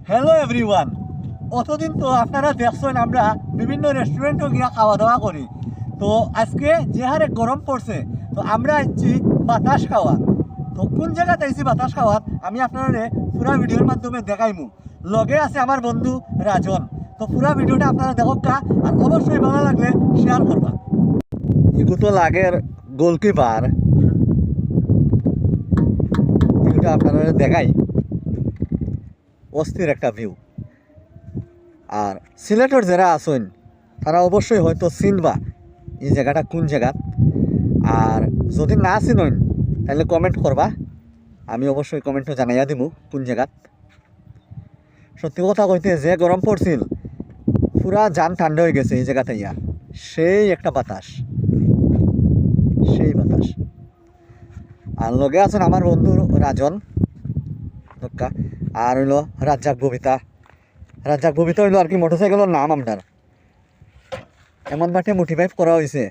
Hello everyone. অতদিন তো আপনারা দেখছেন আমরা বিভিন্ন রেস্টুরেন্টও গিয়া খাওয়া দাওয়া করি। তো আজকে যে হারে গরম পড়ছে, তো আমরা আইছি বাতাস খাওয়া। তো কোন জায়গাতে আইছি বাতাস খাওয়ার আমি আপনারা পুরা ভিডিওর মাধ্যমে দেখাইমু। লগে আছে আমার বন্ধু রাজন। তো পুরা ভিডিওটা আপনারা দেখোকা, আর অবশ্যই ভালো লাগলে শেয়ার করবা। এগুলো তো লাগের গোলকিপার, ভিউটা আপনারা দেখাই, অস্থির একটা ভিউ। আর সিলেটের যারা আছেন তারা অবশ্যই হয়তো চিনবা এই জায়গাটা কোন জায়গা। আর যদি না চিনেন তাহলে কমেন্ট করবা, আমি অবশ্যই কমেন্টও জানাইয়া দিব কোন জায়গাত। সত্যি কথা কইতে যে গরম পড়ছিল, পুরা জান ঠান্ডা হয়ে গেছে এই জায়গাতে। ইয়া সেই একটা বাতাস, সেই বাতাস। আর লগে আছেন আমার বন্ধু রাজন দক্কা, আর হইল রাজ্জাক ববিতা। রাজ্জাক ববিতা হইল আর কি মোটরসাইকেলের নাম আপনার। এমন বাটে মোটিভাইভ করা হয়েছে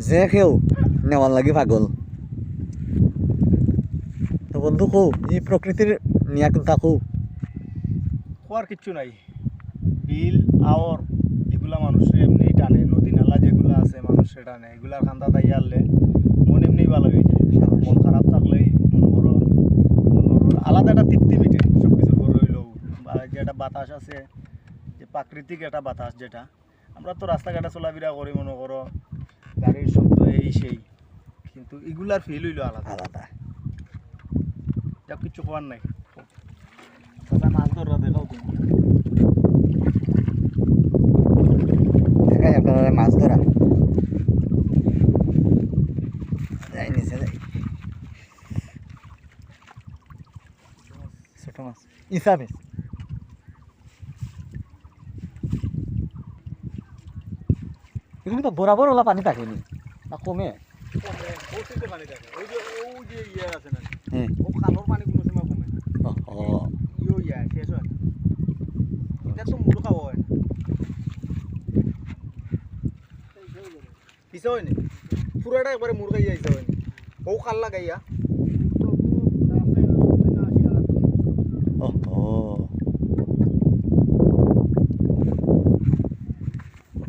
যে কেউ নেওয়ার লাগি পাগল। তো বন্ধু কৌ এই প্রকৃতির নিয়া কোনটা কৌ? হওয়ার কিচ্ছু নাই। বিল আওর এগুলা মানুষের এমনি টানে, নদী নালা যেগুলো আছে মানুষের টানে, এগুলার খান্দা তাই আনলে মন এমনি ভালো হয়ে যায়। মন খারাপ থাকলেই মনে করো আলাদা একটা তৃপ্তি মিটে সব কিছুর করে হইলেও। বা যে একটা বাতাস আছে, যে প্রাকৃতিক একটা বাতাস, যেটা আমরা তো রাস্তাঘাটে চলাফেরা করি মনে করো গাড়ির শব্দ এই সেই, কিন্তু এগুলার ফিল হইলো আলাদা আলাদা। যা কিছু হওয়ার নাই। মাছ ধরা দেখাও তুমি। দেখাই আপনারা মাছ ধরা। যাই নিচে যাই। ছোট মাছ ইসা বেশ। এগুলো তো বরাবর ওলা পানি থাকেনি না কমে? পানি থাকে ওই যে ইয়ে আছে না, হ্যাঁ। ও খালোর পানি কোনো সময় কমে না। ও ইয়ে ইয়া শেষ হয় না, এটা তো মুড়ো খাওয়া হয় না। পিসা হয়নি পুরাটা একবারে মুড় গাইয়া ইসা হয়নি, ও খাল্লা গাইয়া।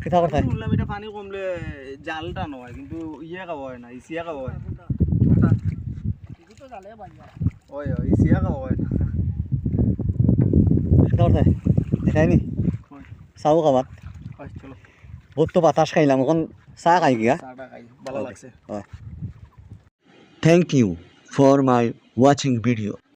কিতা কথা? শুনলাম এটা পানি কমলে জালটা নয়, কিন্তু ইয়ে খাওয়া হয় না, ইসিয়া খাওয়া হয়। ওই ইসিয়া খাওয়া হয় না। কিতা কথা দেখাইনি? চাও খাবার চলো বহুত তো বাতাস খাইলাম, এখন চাহ খাই গিয়া। চাটা খাই, ভালো লাগছে। Thank you for my watching video.